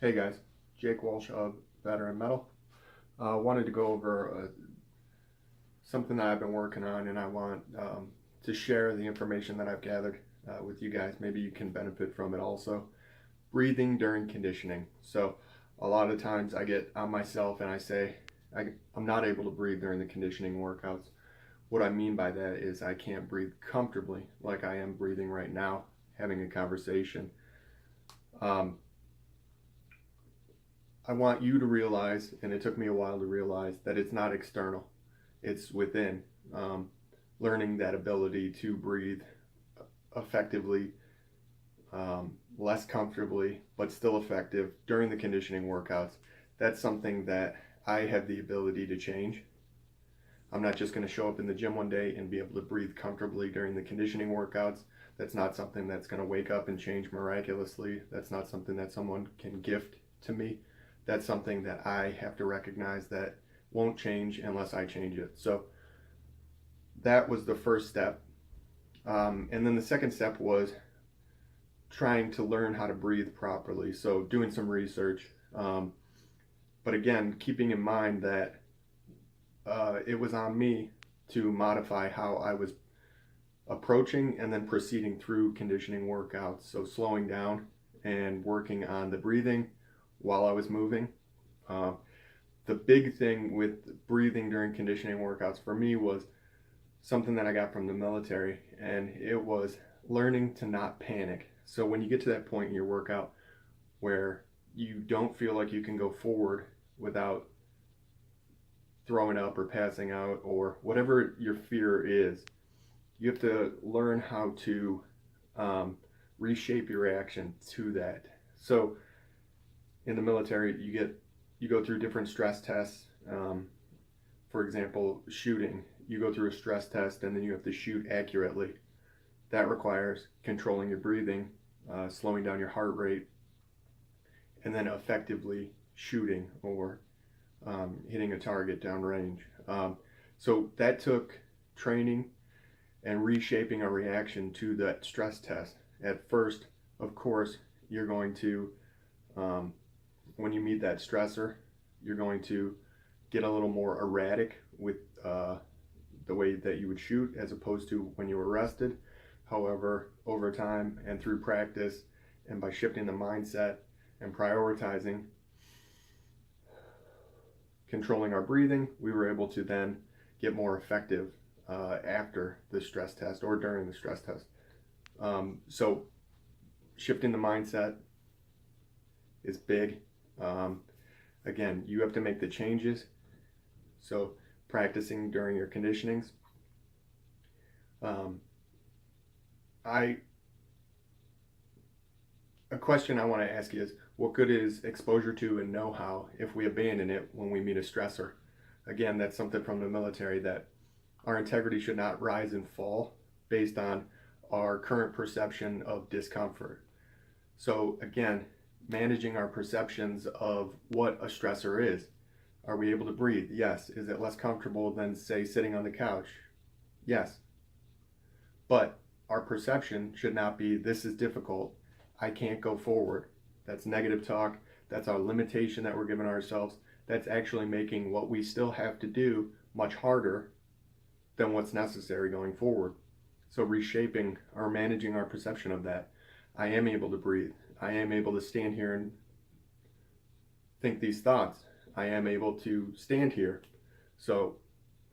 Hey guys, Jake Walsh of Veteran Metal. Wanted to go over something that I've been working on, and I want to share the information that I've gathered with you guys. Maybe you can benefit from it also. Breathing during conditioning. So, a lot of times I get on myself and I say, I'm not able to breathe during the conditioning workouts. What I mean by that is I can't breathe comfortably like I am breathing right now, having a conversation. Um, I want you to realize, and it took me a while to realize, that it's not external, it's within. Um, Learning that ability to breathe effectively, less comfortably, but still effective during the conditioning workouts. That's something that I have the ability to change. I'm not just going to show up in the gym one day and be able to breathe comfortably during the conditioning workouts. That's not something that's going to wake up and change miraculously. That's not something that someone can gift to me. That's something that I have to recognize that won't change unless I change it. So that was the first step. And then the second step was trying to learn how to breathe properly. So doing some research. But again, keeping in mind that it was on me to modify how I was approaching and then proceeding through conditioning workouts. So slowing down and working on the breathing while I was moving. Uh, the big thing with breathing during conditioning workouts for me was something that I got from the military, and it was learning to not panic. So when you get to that point in your workout where you don't feel like you can go forward without throwing up or passing out or whatever your fear is, you have to learn how to um, reshape your reaction to that. So in the military, you go through different stress tests. For example, shooting, you go through a stress test and then you have to shoot accurately. That requires controlling your breathing, slowing down your heart rate, and then effectively shooting or hitting a target downrange. So that took training and reshaping a reaction to that stress test. At first, of course, you're going to, um, when you meet that stressor, you're going to get a little more erratic with the way that you would shoot as opposed to when you were rested. However, over time and through practice and by shifting the mindset and prioritizing, controlling our breathing, we were able to then get more effective after the stress test or during the stress test. So shifting the mindset is big. Um, Again, you have to make the changes. So practicing during your conditionings. Um, I A question I want to ask you is, what good is exposure to and know-how if we abandon it when we meet a stressor? Again, that's something from the military, that our integrity should not rise and fall based on our current perception of discomfort. So again, managing our perceptions of what a stressor is. Are we able to breathe? Yes. Is it less comfortable than, say, sitting on the couch? Yes. But our perception should not be, this is difficult, I can't go forward. That's negative talk. That's our limitation that we're giving ourselves. That's actually making what we still have to do much harder than what's necessary going forward. So reshaping or managing our perception of that. I am able to breathe. I am able to stand here and think these thoughts. I am able to stand here. So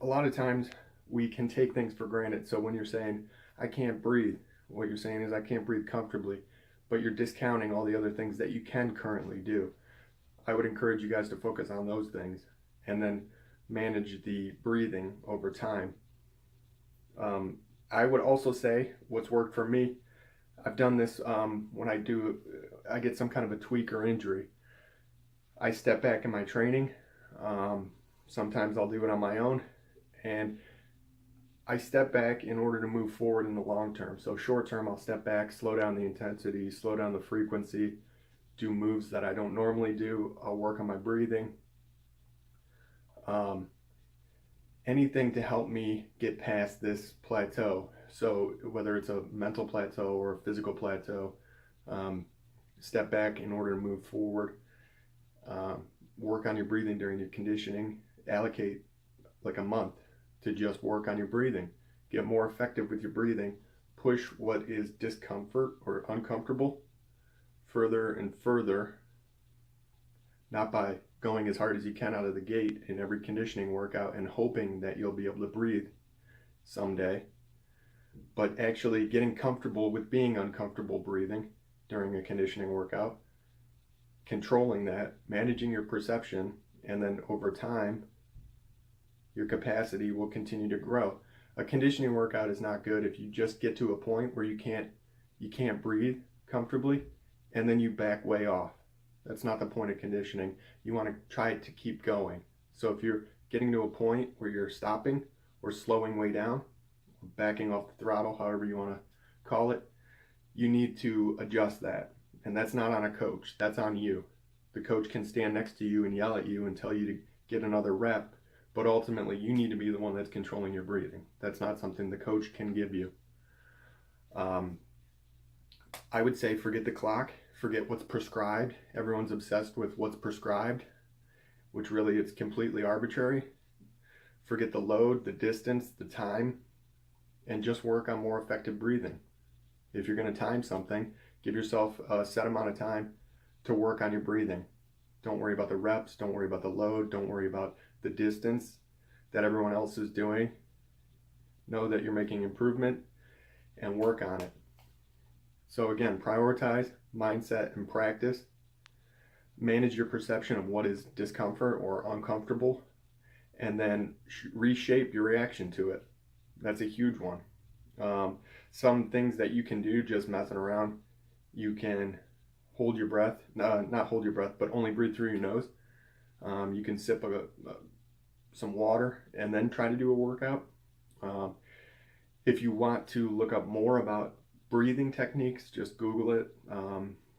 a lot of times we can take things for granted. So when you're saying, I can't breathe, what you're saying is, I can't breathe comfortably, but you're discounting all the other things that you can currently do. I would encourage you guys to focus on those things and then manage the breathing over time. I would also say what's worked for me, I've done this when I get some kind of a tweak or injury. I step back in my training. Um, Sometimes I'll do it on my own, and I step back in order to move forward in the long term. So short term, I'll step back, slow down the intensity, slow down the frequency, do moves that I don't normally do. I'll work on my breathing. Um, Anything to help me get past this plateau. So whether it's a mental plateau or a physical plateau, um, step back in order to move forward. Work on your breathing during your conditioning. Allocate like a month to just work on your breathing. Get more effective with your breathing. Push what is discomfort or uncomfortable further and further, not by going as hard as you can out of the gate in every conditioning workout and hoping that you'll be able to breathe someday, but actually getting comfortable with being uncomfortable breathing during a conditioning workout, controlling that, managing your perception, and then over time, your capacity will continue to grow. A conditioning workout is not good if you just get to a point where you can't breathe comfortably and then you back way off. That's not the point of conditioning. You want to try to keep going. So if you're getting to a point where you're stopping or slowing way down, or backing off the throttle, however you want to call it, you need to adjust that. And that's not on a coach, that's on you. The coach can stand next to you and yell at you and tell you to get another rep, but ultimately you need to be the one that's controlling your breathing. That's not something the coach can give you. I would say forget the clock, forget what's prescribed. Everyone's obsessed with what's prescribed, which really it's completely arbitrary. Forget the load, the distance, the time, and just work on more effective breathing. If you're going to time something, give yourself a set amount of time to work on your breathing. Don't worry about the reps, don't worry about the load, don't worry about the distance that everyone else is doing. Know that you're making improvement and work on it. So again, prioritize mindset and practice. Manage your perception of what is discomfort or uncomfortable, and then reshape your reaction to it. That's a huge one. Some things that you can do just messing around, you can hold your breath, not hold your breath, but only breathe through your nose. You can sip some water and then try to do a workout. If you want to look up more about breathing techniques, just Google it.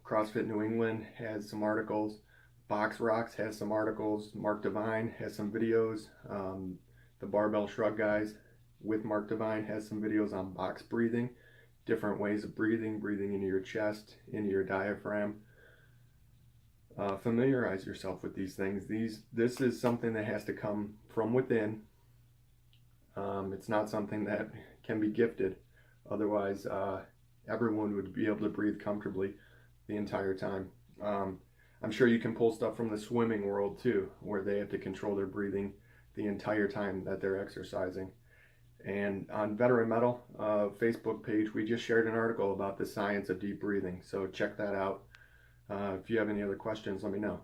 CrossFit New England has some articles. Box Rocks has some articles. Mark Divine has some videos. The Barbell Shrug guys with Mark Divine has some videos on box breathing, different ways of breathing into your chest, into your diaphragm. Familiarize yourself with these things. This is something that has to come from within. It's not something that can be gifted. Otherwise, everyone would be able to breathe comfortably the entire time. I'm sure you can pull stuff from the swimming world too, where they have to control their breathing the entire time that they're exercising. And on Veteran Metal Facebook page, we just shared an article about the science of deep breathing. So check that out. If you have any other questions, let me know.